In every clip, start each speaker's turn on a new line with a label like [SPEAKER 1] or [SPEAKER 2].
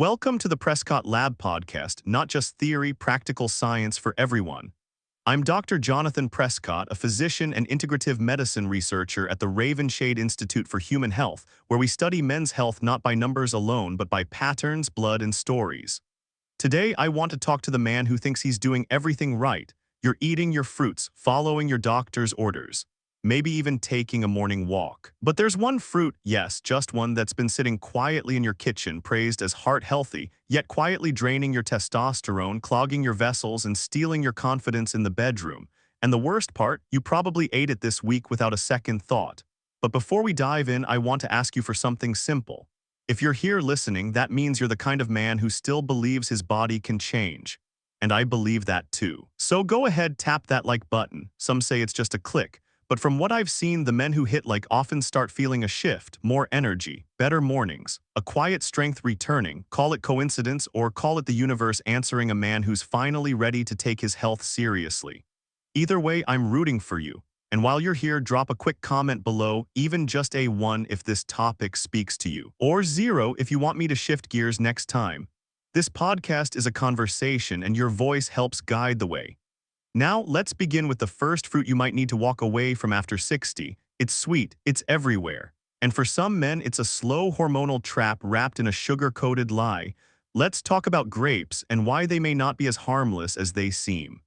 [SPEAKER 1] Welcome to the Prescott Lab Podcast, not just theory, practical science for everyone. I'm Dr. Jonathan Prescott, a physician and integrative medicine researcher at the Ravenshade Institute for Human Health, where we study men's health not by numbers alone, but by patterns, blood, and stories. Today, I want to talk to the man who thinks he's doing everything right. You're eating your fruits, following your doctor's orders, maybe even taking a morning walk. But there's one fruit, yes, just one, that's been sitting quietly in your kitchen, praised as heart-healthy, yet quietly draining your testosterone, clogging your vessels, and stealing your confidence in the bedroom. And the worst part, you probably ate it this week without a second thought. But before we dive in, I want to ask you for something simple. If you're here listening, that means you're the kind of man who still believes his body can change. And I believe that too. So go ahead, tap that like button. Some say it's just a click. But from what I've seen, the men who hit like often start feeling a shift, more energy, better mornings, a quiet strength returning. Call it coincidence or call it the universe answering a man who's finally ready to take his health seriously. Either way, I'm rooting for you. And while you're here, drop a quick comment below, even just a 1 if this topic speaks to you, or 0 if you want me to shift gears next time. This podcast is a conversation and your voice helps guide the way. Now, let's begin with the first fruit you might need to walk away from after 60. It's sweet, it's everywhere. And for some men, it's a slow hormonal trap wrapped in a sugar-coated lie. Let's talk about grapes and why they may not be as harmless as they seem.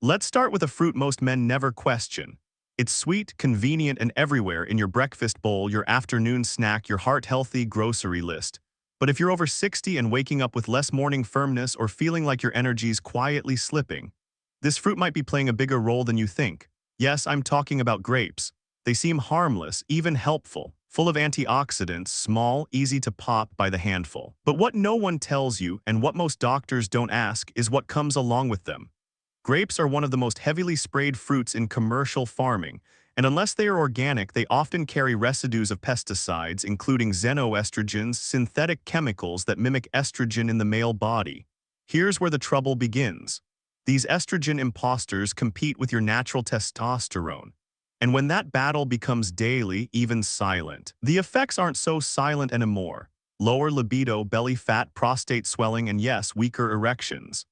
[SPEAKER 1] Let's start with a fruit most men never question. It's sweet, convenient, and everywhere in your breakfast bowl, your afternoon snack, your heart-healthy grocery list. But if you're over 60 and waking up with less morning firmness or feeling like your energy's quietly slipping, this fruit might be playing a bigger role than you think. Yes, I'm talking about grapes. They seem harmless, even helpful, full of antioxidants, small, easy to pop by the handful. But what no one tells you, and what most doctors don't ask, is what comes along with them. Grapes are one of the most heavily sprayed fruits in commercial farming, and unless they are organic, they often carry residues of pesticides, including xenoestrogens, synthetic chemicals that mimic estrogen in the male body. Here's where the trouble begins. These estrogen imposters compete with your natural testosterone. And when that battle becomes daily, even silent, the effects aren't so silent anymore. Lower libido, belly fat, prostate swelling, and yes, weaker erections.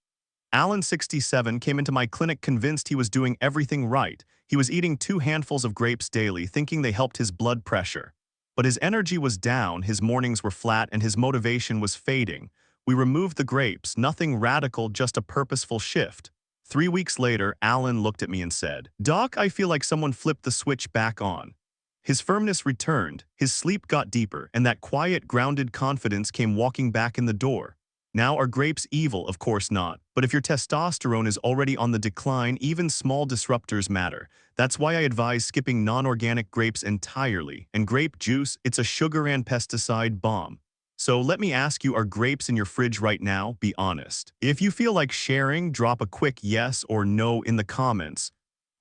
[SPEAKER 1] Alan, 67, came into my clinic convinced he was doing everything right. He was eating 2 handfuls of grapes daily, thinking they helped his blood pressure. But his energy was down, his mornings were flat, and his motivation was fading. We removed the grapes, nothing radical, just a purposeful shift. 3 weeks later, Alan looked at me and said, "Doc, I feel like someone flipped the switch back on." His firmness returned, his sleep got deeper, and that quiet, grounded confidence came walking back in the door. Now, are grapes evil? Of course not. But if your testosterone is already on the decline, even small disruptors matter. That's why I advise skipping non-organic grapes entirely. And grape juice, it's a sugar and pesticide bomb. So let me ask you, are grapes in your fridge right now? Be honest. If you feel like sharing, drop a quick yes or no in the comments.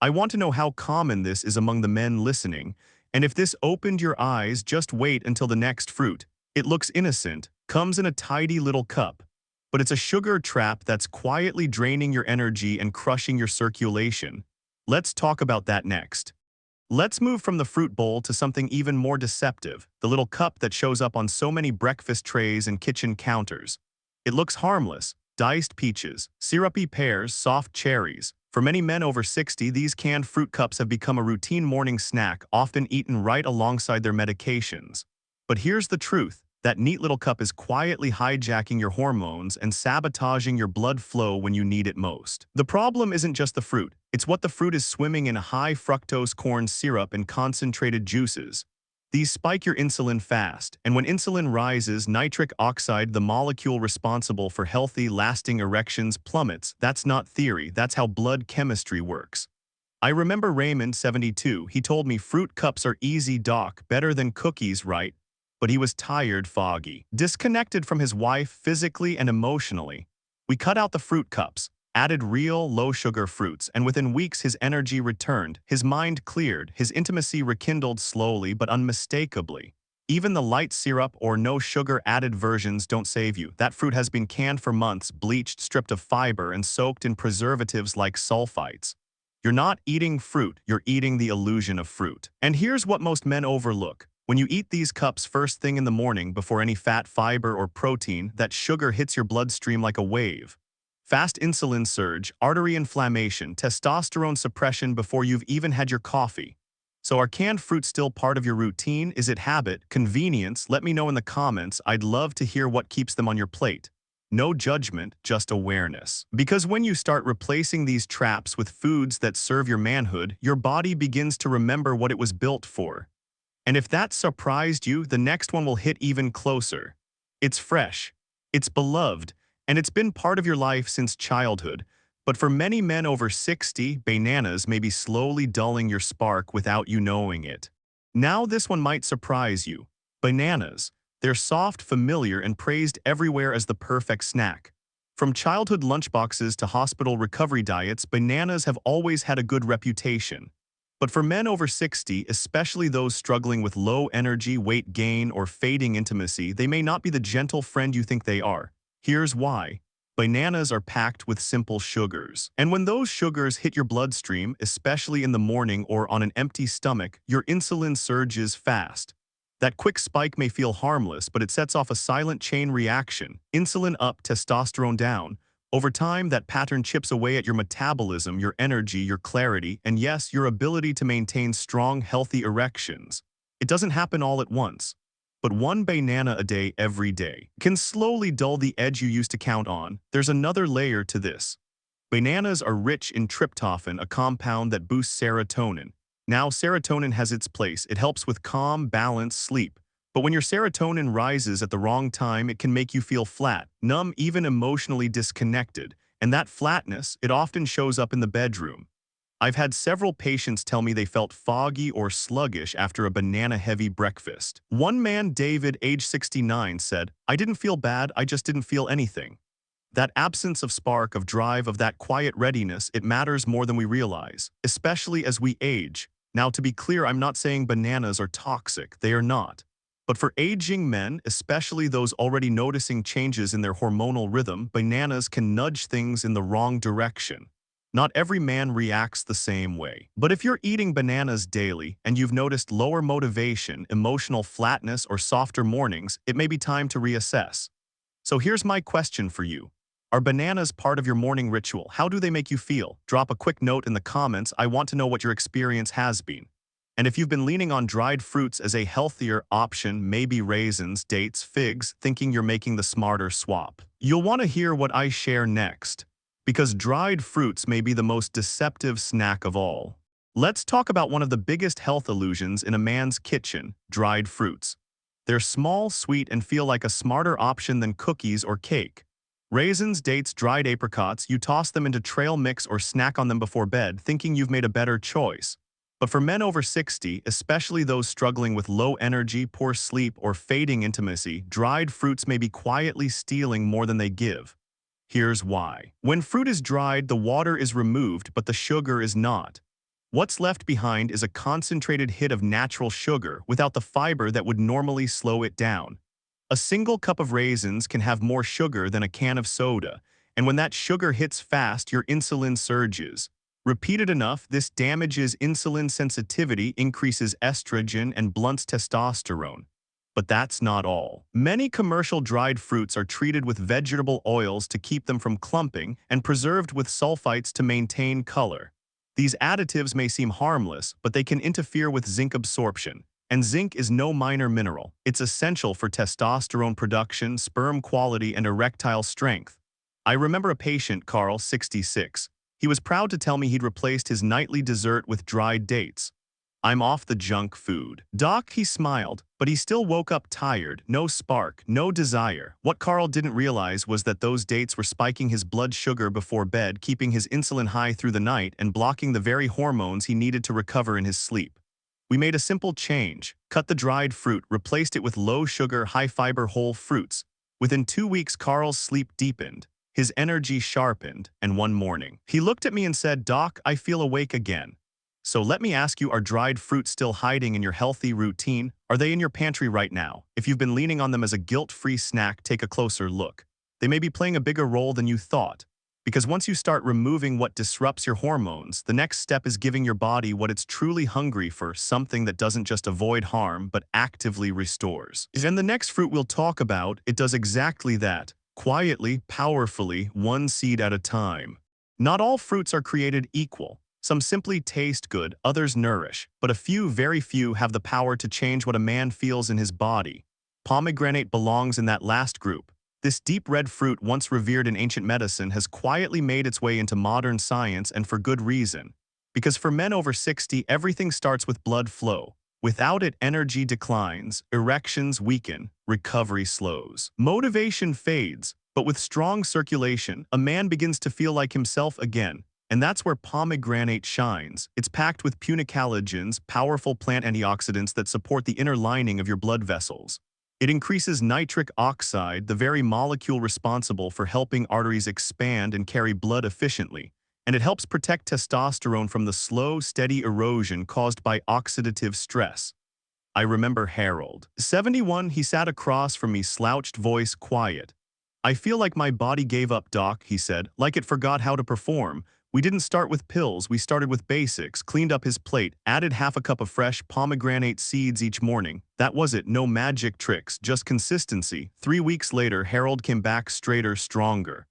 [SPEAKER 1] I want to know how common this is among the men listening. And if this opened your eyes, just wait until the next fruit. It looks innocent, comes in a tidy little cup, but it's a sugar trap that's quietly draining your energy and crushing your circulation. Let's talk about that next. Let's move from the fruit bowl to something even more deceptive, the little cup that shows up on so many breakfast trays and kitchen counters. It looks harmless: diced peaches, syrupy pears, soft cherries. For many men over 60, these canned fruit cups have become a routine morning snack, often eaten right alongside their medications. But here's the truth. That neat little cup is quietly hijacking your hormones and sabotaging your blood flow when you need it most. The problem isn't just the fruit, it's what the fruit is swimming in: high fructose corn syrup and concentrated juices. These spike your insulin fast, and when insulin rises, nitric oxide, the molecule responsible for healthy, lasting erections, plummets. That's not theory, that's how blood chemistry works. I remember Raymond, 72, he told me, "Fruit cups are easy, doc, better than cookies, right?" But he was tired, foggy, disconnected from his wife physically and emotionally. We cut out the fruit cups, added real, low-sugar fruits, and within weeks his energy returned, his mind cleared, his intimacy rekindled slowly but unmistakably. Even the light syrup or no sugar added versions don't save you. That fruit has been canned for months, bleached, stripped of fiber, and soaked in preservatives like sulfites. You're not eating fruit, you're eating the illusion of fruit. And here's what most men overlook. When you eat these cups first thing in the morning before any fat, fiber, or protein, that sugar hits your bloodstream like a wave. Fast insulin surge, artery inflammation, testosterone suppression before you've even had your coffee. So are canned fruits still part of your routine? Is it habit, convenience? Let me know in the comments. I'd love to hear what keeps them on your plate. No judgment, just awareness. Because when you start replacing these traps with foods that serve your manhood, your body begins to remember what it was built for. And if that surprised you, the next one will hit even closer. It's fresh, it's beloved, and it's been part of your life since childhood. But for many men over 60, bananas may be slowly dulling your spark without you knowing it. Now this one might surprise you. Bananas. They're soft, familiar, and praised everywhere as the perfect snack. From childhood lunchboxes to hospital recovery diets, bananas have always had a good reputation. But for men over 60, especially those struggling with low energy, weight gain, or fading intimacy, they may not be the gentle friend you think they are. Here's why. Bananas are packed with simple sugars. And when those sugars hit your bloodstream, especially in the morning or on an empty stomach, your insulin surges fast. That quick spike may feel harmless, but it sets off a silent chain reaction. Insulin up, testosterone down. Over time, that pattern chips away at your metabolism, your energy, your clarity, and yes, your ability to maintain strong, healthy erections. It doesn't happen all at once. But one banana a day every day can slowly dull the edge you used to count on. There's another layer to this. Bananas are rich in tryptophan, a compound that boosts serotonin. Now, serotonin has its place. It helps with calm, balance, sleep. But when your serotonin rises at the wrong time, it can make you feel flat, numb, even emotionally disconnected. And that flatness, it often shows up in the bedroom. I've had several patients tell me they felt foggy or sluggish after a banana-heavy breakfast. One man, David, age 69, said, "I didn't feel bad, I just didn't feel anything." That absence of spark, of drive, of that quiet readiness, it matters more than we realize, especially as we age. Now, to be clear, I'm not saying bananas are toxic. They are not. But for aging men, especially those already noticing changes in their hormonal rhythm, bananas can nudge things in the wrong direction. Not every man reacts the same way. But if you're eating bananas daily and you've noticed lower motivation, emotional flatness, or softer mornings, it may be time to reassess. So here's my question for you. Are bananas part of your morning ritual? How do they make you feel? Drop a quick note in the comments. I want to know what your experience has been. And if you've been leaning on dried fruits as a healthier option, maybe raisins, dates, figs, thinking you're making the smarter swap, you'll want to hear what I share next. Because dried fruits may be the most deceptive snack of all. Let's talk about one of the biggest health illusions in a man's kitchen, dried fruits. They're small, sweet, and feel like a smarter option than cookies or cake. Raisins, dates, dried apricots, you toss them into trail mix or snack on them before bed, thinking you've made a better choice. But for men over 60, especially those struggling with low energy, poor sleep, or fading intimacy, dried fruits may be quietly stealing more than they give. Here's why. When fruit is dried, the water is removed, but the sugar is not. What's left behind is a concentrated hit of natural sugar without the fiber that would normally slow it down. A single cup of raisins can have more sugar than a can of soda, and when that sugar hits fast, your insulin surges. Repeated enough, this damages insulin sensitivity, increases estrogen, and blunts testosterone. But that's not all. Many commercial dried fruits are treated with vegetable oils to keep them from clumping and preserved with sulfites to maintain color. These additives may seem harmless, but they can interfere with zinc absorption. And zinc is no minor mineral. It's essential for testosterone production, sperm quality, and erectile strength. I remember a patient, Carl, 66. He was proud to tell me he'd replaced his nightly dessert with dried dates. "I'm off the junk food." "Doc," he smiled, but he still woke up tired, no spark, no desire. What Carl didn't realize was that those dates were spiking his blood sugar before bed, keeping his insulin high through the night, and blocking the very hormones he needed to recover in his sleep. We made a simple change, cut the dried fruit, replaced it with low-sugar, high-fiber whole fruits. Within 2 weeks, Carl's sleep deepened, his energy sharpened, and one morning, he looked at me and said, "Doc, I feel awake again." So let me ask you, are dried fruits still hiding in your healthy routine? Are they in your pantry right now? If you've been leaning on them as a guilt-free snack, take a closer look. They may be playing a bigger role than you thought. Because once you start removing what disrupts your hormones, the next step is giving your body what it's truly hungry for, something that doesn't just avoid harm, but actively restores. And the next fruit we'll talk about, it does exactly that, quietly, powerfully, one seed at a time. Not all fruits are created equal. Some simply taste good, others nourish, but a few, very few, have the power to change what a man feels in his body. Pomegranate belongs in that last group. This deep red fruit, once revered in ancient medicine, has quietly made its way into modern science, and for good reason. Because for men over 60, everything starts with blood flow. Without it, energy declines, erections weaken, recovery slows. Motivation fades, but with strong circulation, a man begins to feel like himself again. And that's where pomegranate shines. It's packed with punicalagins, powerful plant antioxidants that support the inner lining of your blood vessels. It increases nitric oxide, the very molecule responsible for helping arteries expand and carry blood efficiently. And it helps protect testosterone from the slow, steady erosion caused by oxidative stress. I remember Harold. 71, he sat across from me, slouched voice quiet. "I feel like my body gave up, doc," he said, "like it forgot how to perform. We didn't start with pills, we started with basics." Cleaned up his plate, added half a cup of fresh pomegranate seeds each morning. That was it, no magic tricks, just consistency. 3 weeks later, Harold came back straighter, stronger.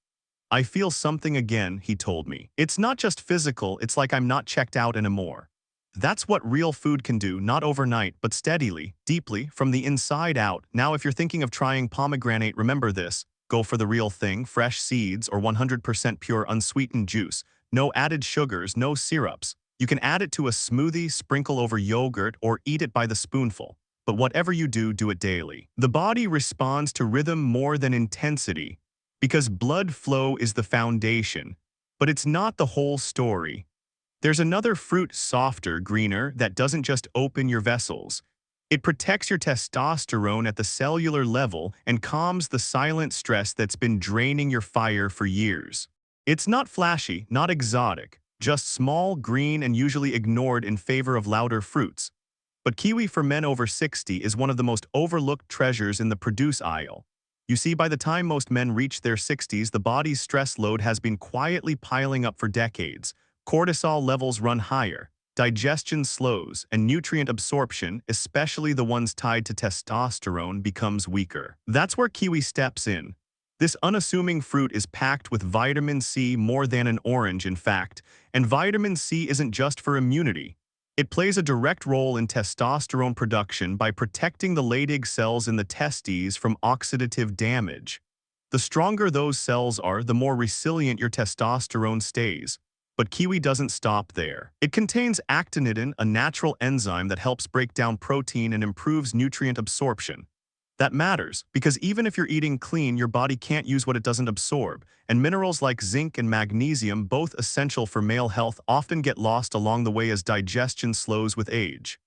[SPEAKER 1] "I feel something again," he told me. "It's not just physical, it's like I'm not checked out anymore." That's what real food can do, not overnight, but steadily, deeply, from the inside out. Now, if you're thinking of trying pomegranate, remember this. Go for the real thing, fresh seeds or 100% pure unsweetened juice. No added sugars, no syrups. You can add it to a smoothie, sprinkle over yogurt, or eat it by the spoonful. But whatever you do, do it daily. The body responds to rhythm more than intensity, because blood flow is the foundation. But it's not the whole story. There's another fruit, softer, greener, that doesn't just open your vessels. It protects your testosterone at the cellular level and calms the silent stress that's been draining your fire for years. It's not flashy, not exotic, just small, green, and usually ignored in favor of louder fruits. But kiwi for men over 60 is one of the most overlooked treasures in the produce aisle. You see, by the time most men reach their 60s, the body's stress load has been quietly piling up for decades. Cortisol levels run higher, digestion slows, and nutrient absorption, especially the ones tied to testosterone, becomes weaker. That's where kiwi steps in. This unassuming fruit is packed with vitamin C, more than an orange, in fact, and vitamin C isn't just for immunity. It plays a direct role in testosterone production by protecting the Leydig cells in the testes from oxidative damage. The stronger those cells are, the more resilient your testosterone stays. But kiwi doesn't stop there. It contains actinitin, a natural enzyme that helps break down protein and improves nutrient absorption. That matters, because even if you're eating clean, your body can't use what it doesn't absorb, and minerals like zinc and magnesium, both essential for male health, often get lost along the way as digestion slows with age.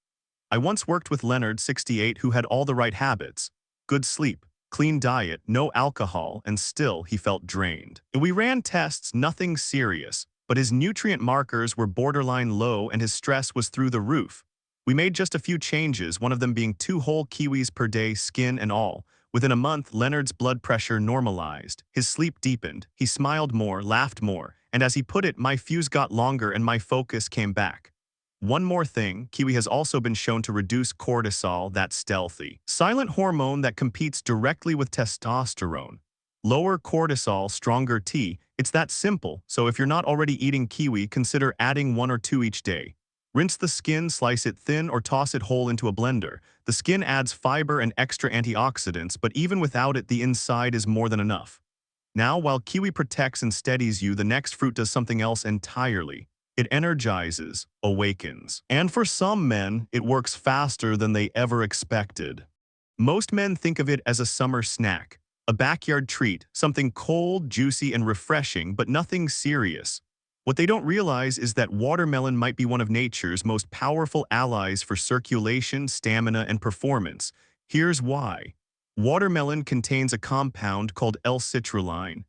[SPEAKER 1] I once worked with Leonard, 68, who had all the right habits: good sleep, clean diet, no alcohol, and still he felt drained. And we ran tests, nothing serious, but his nutrient markers were borderline low and his stress was through the roof. We made just a few changes, one of them being 2 whole kiwis per day, skin and all. Within a month, Leonard's blood pressure normalized. His sleep deepened. He smiled more, laughed more, and as he put it, my fuse got longer and my focus came back. One more thing, kiwi has also been shown to reduce cortisol, that stealthy, silent hormone that competes directly with testosterone. Lower cortisol, stronger T. It's that simple, so if you're not already eating kiwi, consider adding 1 or 2 each day. Rinse the skin, slice it thin, or toss it whole into a blender. The skin adds fiber and extra antioxidants, but even without it, the inside is more than enough. Now, while kiwi protects and steadies you, the next fruit does something else entirely. It energizes, awakens. And for some men, it works faster than they ever expected. Most men think of it as a summer snack, a backyard treat, something cold, juicy, and refreshing, but nothing serious. What they don't realize is that watermelon might be one of nature's most powerful allies for circulation, stamina, and performance. Here's why. Watermelon contains a compound called L-citrulline.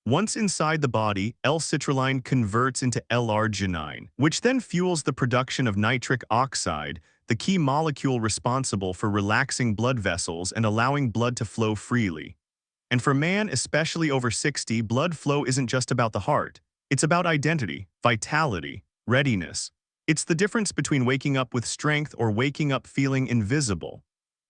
[SPEAKER 1] Once inside the body, L-citrulline converts into L-arginine, which then fuels the production of nitric oxide, the key molecule responsible for relaxing blood vessels and allowing blood to flow freely. And for man, especially over 60, blood flow isn't just about the heart. It's about identity, vitality, readiness. It's the difference between waking up with strength or waking up feeling invisible.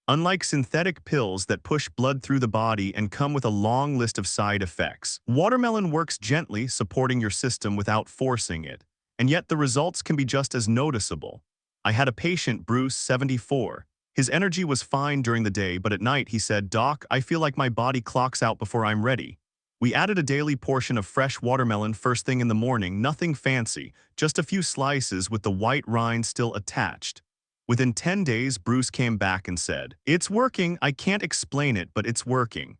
[SPEAKER 1] Unlike synthetic pills that push blood through the body and come with a long list of side effects, watermelon works gently, supporting your system without forcing it. And yet the results can be just as noticeable. I had a patient, Bruce, 74. His energy was fine during the day, but at night he said, "Doc, I feel like my body clocks out before I'm ready." We added a daily portion of fresh watermelon first thing in the morning, nothing fancy, just a few slices with the white rind still attached. Within 10 days, Bruce came back and said, "It's working, I can't explain it, but it's working."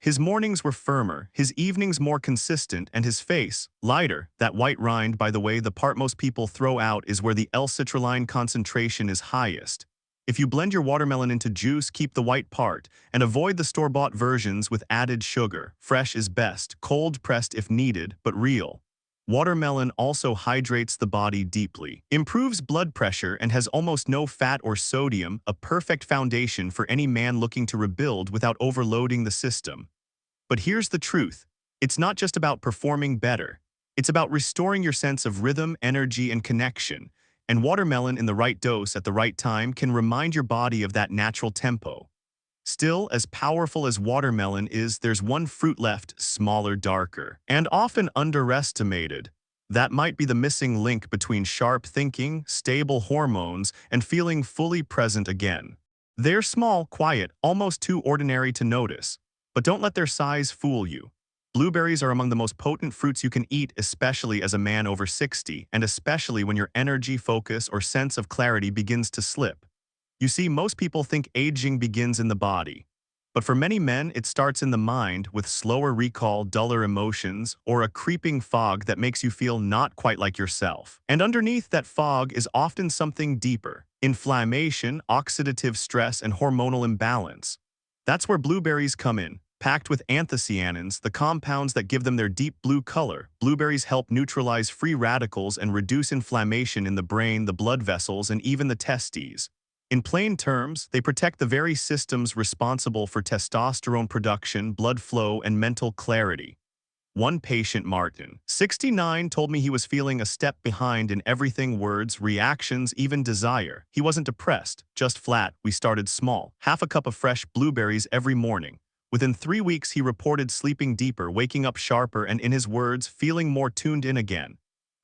[SPEAKER 1] His mornings were firmer, his evenings more consistent, and his face, lighter. That white rind, by the way, the part most people throw out, is where the L-citrulline concentration is highest. If you blend your watermelon into juice, keep the white part, and avoid the store-bought versions with added sugar. Fresh is best, cold-pressed if needed, but real. Watermelon also hydrates the body deeply, improves blood pressure, and has almost no fat or sodium, a perfect foundation for any man looking to rebuild without overloading the system. But here's the truth. It's not just about performing better. It's about restoring your sense of rhythm, energy, and connection. And watermelon in the right dose at the right time can remind your body of that natural tempo. Still, as powerful as watermelon is, there's one fruit left, smaller, darker, and often underestimated. That might be the missing link between sharp thinking, stable hormones, and feeling fully present again. They're small, quiet, almost too ordinary to notice. But don't let their size fool you. Blueberries are among the most potent fruits you can eat, especially as a man over 60, and especially when your energy, focus, or sense of clarity begins to slip. You see, most people think aging begins in the body. But for many men, it starts in the mind with slower recall, duller emotions, or a creeping fog that makes you feel not quite like yourself. And underneath that fog is often something deeper: inflammation, oxidative stress, and hormonal imbalance. That's where blueberries come in. Packed with anthocyanins, the compounds that give them their deep blue color, blueberries help neutralize free radicals and reduce inflammation in the brain, the blood vessels, and even the testes. In plain terms, they protect the very systems responsible for testosterone production, blood flow, and mental clarity. One patient, Martin, 69, told me he was feeling a step behind in everything: words, reactions, even desire. He wasn't depressed, just flat. We started small, half a cup of fresh blueberries every morning. Within 3 weeks, he reported sleeping deeper, waking up sharper, and in his words, feeling more tuned in again.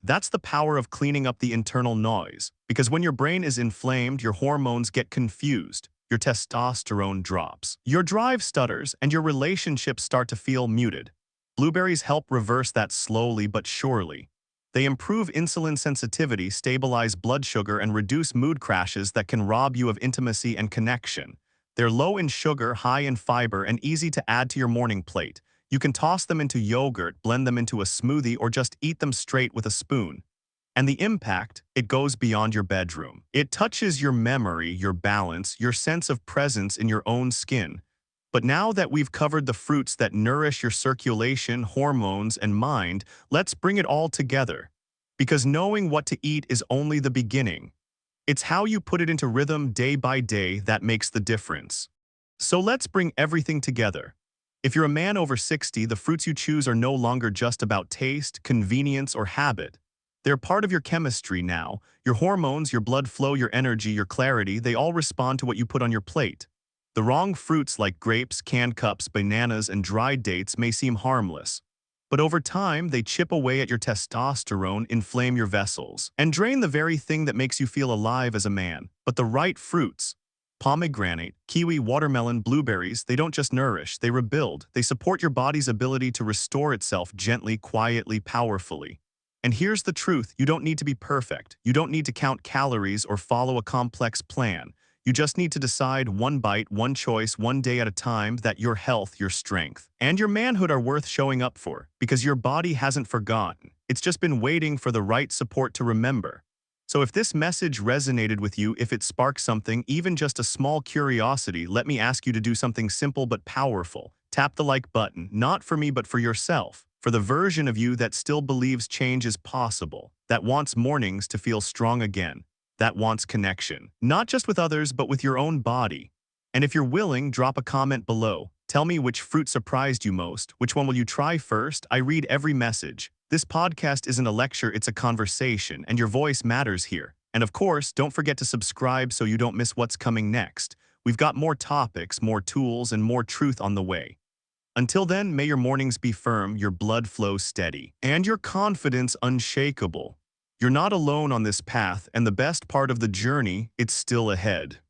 [SPEAKER 1] That's the power of cleaning up the internal noise. Because when your brain is inflamed, your hormones get confused, your testosterone drops, your drive stutters, and your relationships start to feel muted. Blueberries help reverse that slowly but surely. They improve insulin sensitivity, stabilize blood sugar, and reduce mood crashes that can rob you of intimacy and connection. They're low in sugar, high in fiber, and easy to add to your morning plate. You can toss them into yogurt, blend them into a smoothie, or just eat them straight with a spoon. And the impact, it goes beyond your bedroom. It touches your memory, your balance, your sense of presence in your own skin. But now that we've covered the fruits that nourish your circulation, hormones, and mind, let's bring it all together. Because knowing what to eat is only the beginning. It's how you put it into rhythm day by day that makes the difference. So let's bring everything together. If you're a man over 60, the fruits you choose are no longer just about taste, convenience, or habit. They're part of your chemistry now. Your hormones, your blood flow, your energy, your clarity, they all respond to what you put on your plate. The wrong fruits like grapes, canned cups, bananas, and dried dates may seem harmless. But over time, they chip away at your testosterone, inflame your vessels, and drain the very thing that makes you feel alive as a man. But the right fruits, pomegranate, kiwi, watermelon, blueberries, they don't just nourish, they rebuild. They support your body's ability to restore itself gently, quietly, powerfully. And here's the truth: you don't need to be perfect. You don't need to count calories or follow a complex plan. You just need to decide, one bite, one choice, one day at a time, that your health, your strength, and your manhood are worth showing up for, because your body hasn't forgotten. It's just been waiting for the right support to remember. So if this message resonated with you, if it sparked something, even just a small curiosity, let me ask you to do something simple but powerful. Tap the like button, not for me but for yourself, for the version of you that still believes change is possible, that wants mornings to feel strong again, that wants connection, not just with others, but with your own body. And if you're willing, drop a comment below. Tell me which fruit surprised you most. Which one will you try first? I read every message. This podcast isn't a lecture, it's a conversation, and your voice matters here. And of course, don't forget to subscribe so you don't miss what's coming next. We've got more topics, more tools, and more truth on the way. Until then, may your mornings be firm, your blood flow steady, and your confidence unshakable. You're not alone on this path, and the best part of the journey, it's still ahead.